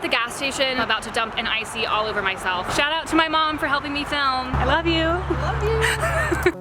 at the gas station. I'm about to dump an icy all over myself. Shout out to my mom for helping me film. I love you. I love you.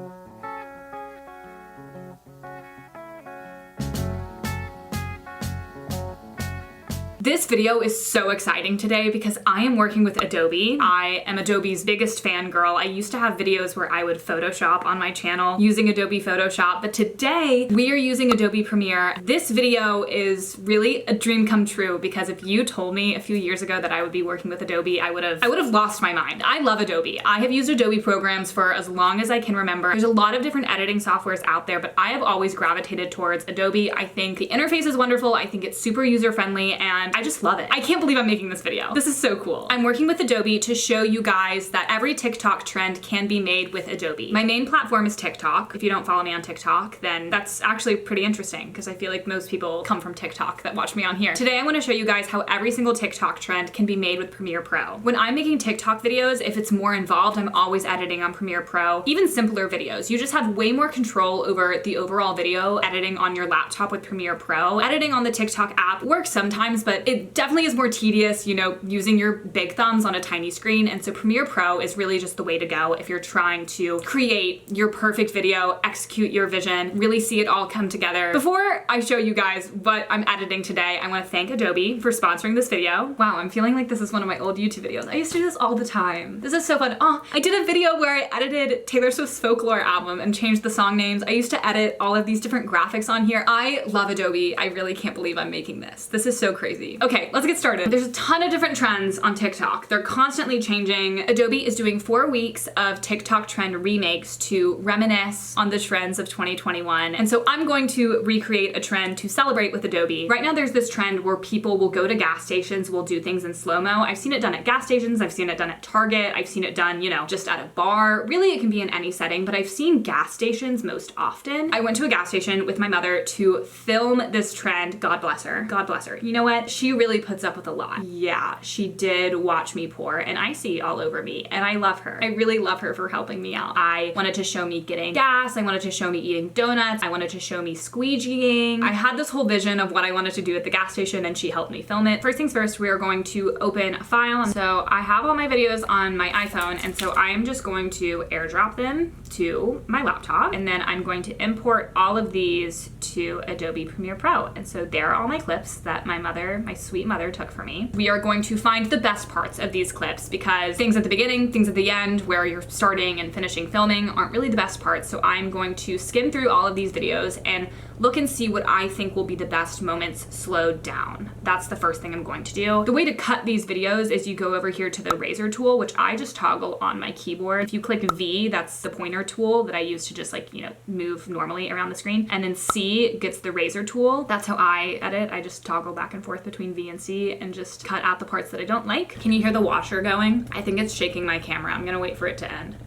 This video is so exciting today because I am working with Adobe. I am Adobe's biggest fangirl. I used to have videos where I would Photoshop on my channel using Adobe Photoshop, but today we are using Adobe Premiere. This video is really a dream come true because if you told me a few years ago that I would be working with Adobe, I would have lost my mind. I love Adobe. I have used Adobe programs for as long as I can remember. There's a lot of different editing softwares out there, but I have always gravitated towards Adobe. I think the interface is wonderful. I think it's super user-friendly and I just love it. I can't believe I'm making this video. This is so cool. I'm working with Adobe to show you guys that every TikTok trend can be made with Adobe. My main platform is TikTok. If you don't follow me on TikTok, then that's actually pretty interesting because I feel like most people come from TikTok that watch me on here. Today I want to show you guys how every single TikTok trend can be made with Premiere Pro. When I'm making TikTok videos, if it's more involved, I'm always editing on Premiere Pro. Even simpler videos, you just have way more control over the overall video editing on your laptop with Premiere Pro. Editing on the TikTok app works sometimes, but it definitely is more tedious, you know, using your big thumbs on a tiny screen. And so Premiere Pro is really just the way to go if you're trying to create your perfect video, execute your vision, really see it all come together. Before I show you guys what I'm editing today, I want to thank Adobe for sponsoring this video. Wow, I'm feeling like this is one of my old YouTube videos. I used to do this all the time. This is so fun. Oh, I did a video where I edited Taylor Swift's Folklore album and changed the song names. I used to edit all of these different graphics on here. I love Adobe. I really can't believe I'm making this. This is so crazy. Okay, let's get started. There's a ton of different trends on TikTok. They're constantly changing. Adobe is doing 4 weeks of TikTok trend remakes to reminisce on the trends of 2021. And so I'm going to recreate a trend to celebrate with Adobe. Right now there's this trend where people will go to gas stations, will do things in slow-mo. I've seen it done at gas stations. I've seen it done at Target. I've seen it done, you know, just at a bar. Really, it can be in any setting, but I've seen gas stations most often. I went to a gas station with my mother to film this trend. God bless her. God bless her. You know what? She really puts up with a lot. Yeah, she did watch me pour and icy all over me, and I love her. I really love her for helping me out. I wanted to show me getting gas. I wanted to show me eating donuts. I wanted to show me squeegeeing. I had this whole vision of what I wanted to do at the gas station, and she helped me film it. First things first, we are going to open a file. So I have all my videos on my iPhone, and so I am just going to airdrop them to my laptop, and then I'm going to import all of these to Adobe Premiere Pro. And so there are all my clips that my mother, my sweet mother, took for me. We are going to find the best parts of these clips because things at the beginning, things at the end, where you're starting and finishing filming aren't really the best parts. So I'm going to skim through all of these videos and look and see what I think will be the best moments slowed down. That's the first thing I'm going to do. The way to cut these videos is you go over here to the razor tool, which I just toggle on my keyboard. If you click V, that's the pointer tool that I use to just like, you know, move normally around the screen. And then C gets the razor tool. That's how I edit. I just toggle back and forth between V and C and just cut out the parts that I don't like. Can you hear the washer going? I think it's shaking my camera. I'm gonna wait for it to end.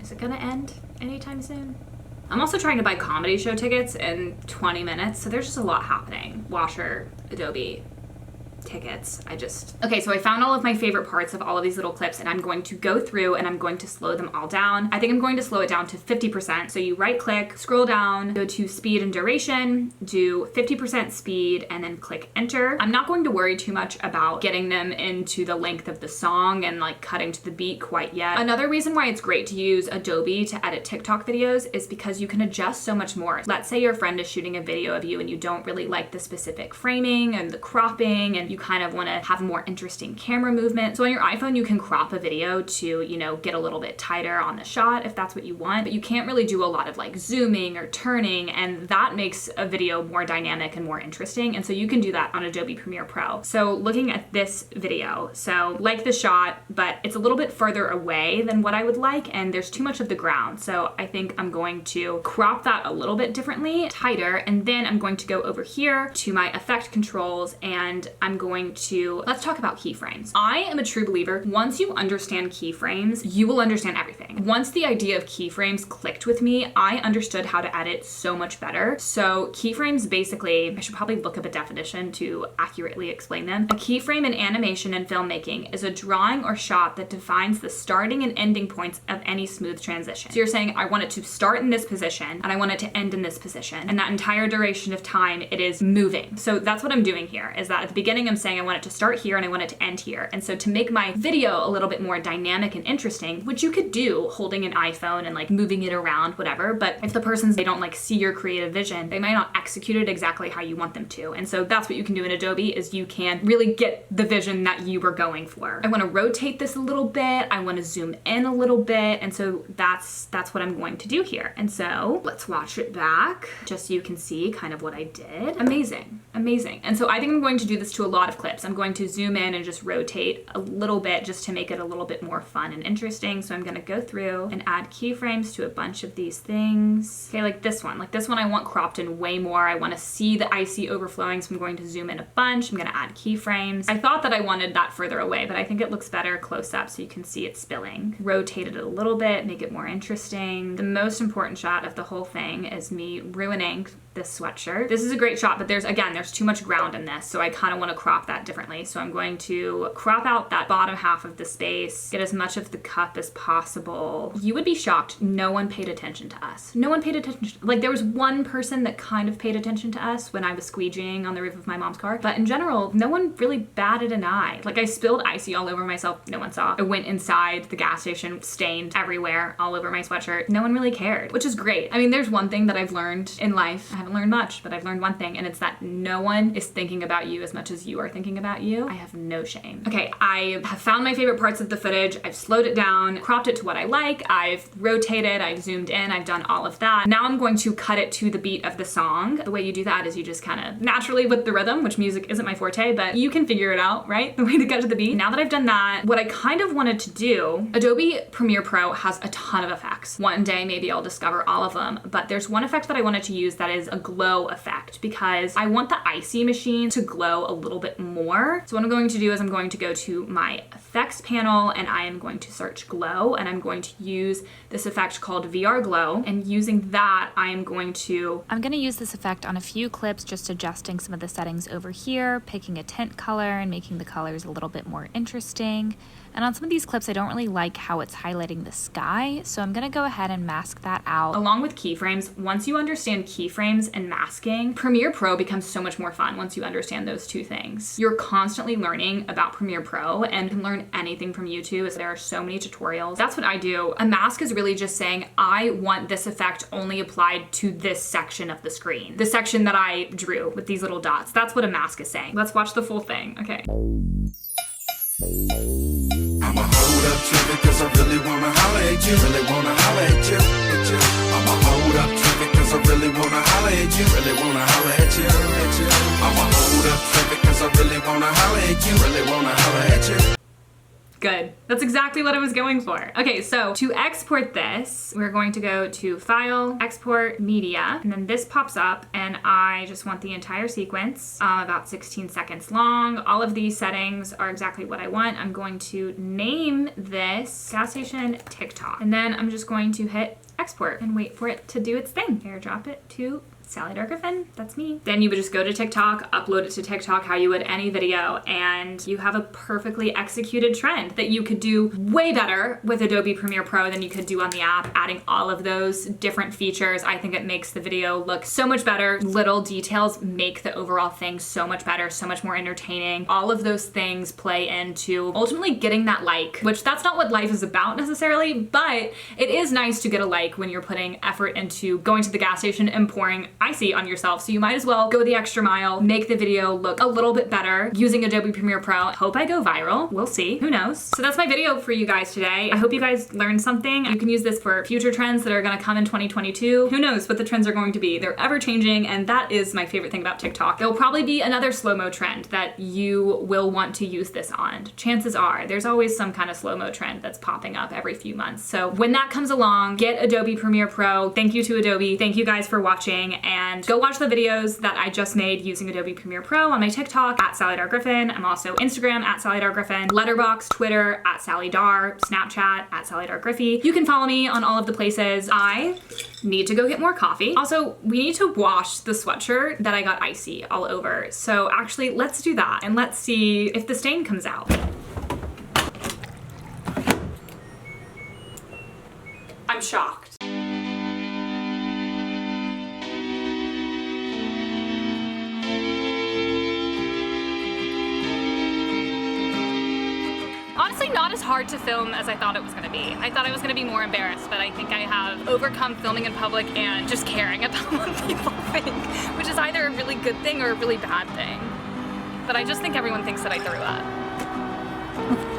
Is it gonna end anytime soon? I'm also trying to buy comedy show tickets in 20 minutes, so there's just a lot happening. Washer, Adobe, tickets. Okay, so I found all of my favorite parts of all of these little clips and I'm going to go through and I'm going to slow them all down. I think I'm going to slow it down to 50%. So you right click, scroll down, go to speed and duration, do 50% speed and then click enter. I'm not going to worry too much about getting them into the length of the song and like cutting to the beat quite yet. Another reason why it's great to use Adobe to edit TikTok videos is because you can adjust so much more. Let's say your friend is shooting a video of you and you don't really like the specific framing and the cropping and you kind of want to have more interesting camera movement. So on your iPhone, you can crop a video to, you know, get a little bit tighter on the shot if that's what you want, but you can't really do a lot of like zooming or turning, and that makes a video more dynamic and more interesting. And so you can do that on Adobe Premiere Pro. So looking at this video, so like the shot, but it's a little bit further away than what I would like, and there's too much of the ground. So I think I'm going to crop that a little bit differently, tighter, and then I'm going to go over here to my effect controls and I'm going to, let's talk about keyframes. I am a true believer. Once you understand keyframes, you will understand everything. Once the idea of keyframes clicked with me, I understood how to edit so much better. So keyframes basically, I should probably look up a definition to accurately explain them. A keyframe in animation and filmmaking is a drawing or shot that defines the starting and ending points of any smooth transition. So you're saying, I want it to start in this position and I want it to end in this position. And that entire duration of time, it is moving. So that's what I'm doing here, is that at the beginning, I'm saying I want it to start here and I want it to end here. And so to make my video a little bit more dynamic and interesting, which you could do holding an iPhone and like moving it around, whatever. But if the person's, they don't like see your creative vision, they might not execute it exactly how you want them to. And so that's what you can do in Adobe, is you can really get the vision that you were going for. I want to rotate this a little bit. I want to zoom in a little bit. And so that's what I'm going to do here. And so let's watch it back just so you can see kind of what I did. Amazing, amazing. And so I think I'm going to do this to a lot of clips. I'm going to zoom in and just rotate a little bit just to make it a little bit more fun and interesting. So I'm going to go through and add keyframes to a bunch of these things. Okay, like this one. Like this one I want cropped in way more. I want to see the icy overflowing, so I'm going to zoom in a bunch. I'm going to add keyframes. I thought that I wanted that further away, but I think it looks better close up so you can see it spilling. Rotate it a little bit, make it more interesting. The most important shot of the whole thing is me ruining this sweatshirt. This is a great shot, but there's too much ground in this, so I kind of want to crop that differently. So I'm going to crop out that bottom half of the space, get as much of the cup as possible. You would be shocked, no one paid attention to us. No one paid attention. Like there was one person that kind of paid attention to us when I was squeegeeing on the roof of my mom's car, but in general, no one really batted an eye. Like I spilled icy all over myself, no one saw. I went inside the gas station, stained everywhere, all over my sweatshirt. No one really cared, which is great. I mean, there's one thing that I've learned in life. I haven't learned much, but I've learned one thing, and it's that no one is thinking about you as much as you are thinking about you. I have no shame. Okay, I have found my favorite parts of the footage. I've slowed it down, cropped it to what I like. I've rotated, I've zoomed in, I've done all of that. Now I'm going to cut it to the beat of the song. The way you do that is you just kind of naturally with the rhythm, which music isn't my forte, but you can figure it out, right? The way to get to the beat. Now that I've done that, what I kind of wanted to do, Adobe Premiere Pro has a ton of effects. One day, maybe I'll discover all of them, but there's one effect that I wanted to use that is a glow effect, because I want the icy machine to glow a little bit more. So what I'm going to do is I'm going to go to my effects panel and I am going to search glow, and I'm going to use this effect called VR glow, and using that I'm going to use this effect on a few clips, just adjusting some of the settings over here, picking a tint color and making the colors a little bit more interesting. And on some of these clips, I don't really like how it's highlighting the sky, so I'm gonna go ahead and mask that out. Along with keyframes, once you understand keyframes and masking, Premiere Pro becomes so much more fun once you understand those two things. You're constantly learning about Premiere Pro and can learn anything from YouTube, as there are so many tutorials. That's what I do. A mask is really just saying, I want this effect only applied to this section of the screen. The section that I drew with these little dots. That's what a mask is saying. Let's watch the full thing, okay. I'ma hold up traffic cause I really wanna holler at you. Really wanna holler at you. I'ma hold up traffic cause I really wanna holler at you. Really wanna holler at you. I'ma hold up traffic cause I really wanna holler at you. Really wanna holler at you. Good. That's exactly what I was going for. Okay, so to export this, we're going to go to File, Export, Media, and then this pops up, and I just want the entire sequence, about 16 seconds long. All of these settings are exactly what I want. I'm going to name this Gas Station TikTok, and then I'm just going to hit Export and wait for it to do its thing. Airdrop it to Sally Darr Griffin, that's me. Then you would just go to TikTok, upload it to TikTok how you would any video, and you have a perfectly executed trend that you could do way better with Adobe Premiere Pro than you could do on the app, adding all of those different features. I think it makes the video look so much better. Little details make the overall thing so much better, so much more entertaining. All of those things play into ultimately getting that like, which that's not what life is about necessarily, but it is nice to get a like when you're putting effort into going to the gas station and pouring icy on yourself. So you might as well go the extra mile, make the video look a little bit better using Adobe Premiere Pro. Hope I go viral. We'll see. Who knows? So that's my video for you guys today. I hope you guys learned something. You can use this for future trends that are gonna come in 2022. Who knows what the trends are going to be? They're ever changing, and that is my favorite thing about TikTok. There'll probably be another slow-mo trend that you will want to use this on. Chances are there's always some kind of slow-mo trend that's popping up every few months. So when that comes along, get Adobe Premiere Pro. Thank you to Adobe. Thank you guys for watching, and go watch the videos that I just made using Adobe Premiere Pro on my TikTok at Sally Darr Griffin. I'm also Instagram at Sally Darr Griffin, letterboxd, Twitter at Sally Darr, Snapchat at Sally Darr Griffy. You can follow me on all of the places. I need to go get more coffee. Also, we need to wash the sweatshirt that I got icy all over. So actually, let's do that and let's see if the stain comes out. I'm shocked. Honestly, not as hard to film as I thought it was gonna be. I thought I was gonna be more embarrassed, but I think I have overcome filming in public and just caring about what people think, which is either a really good thing or a really bad thing. But I just think everyone thinks that I threw up.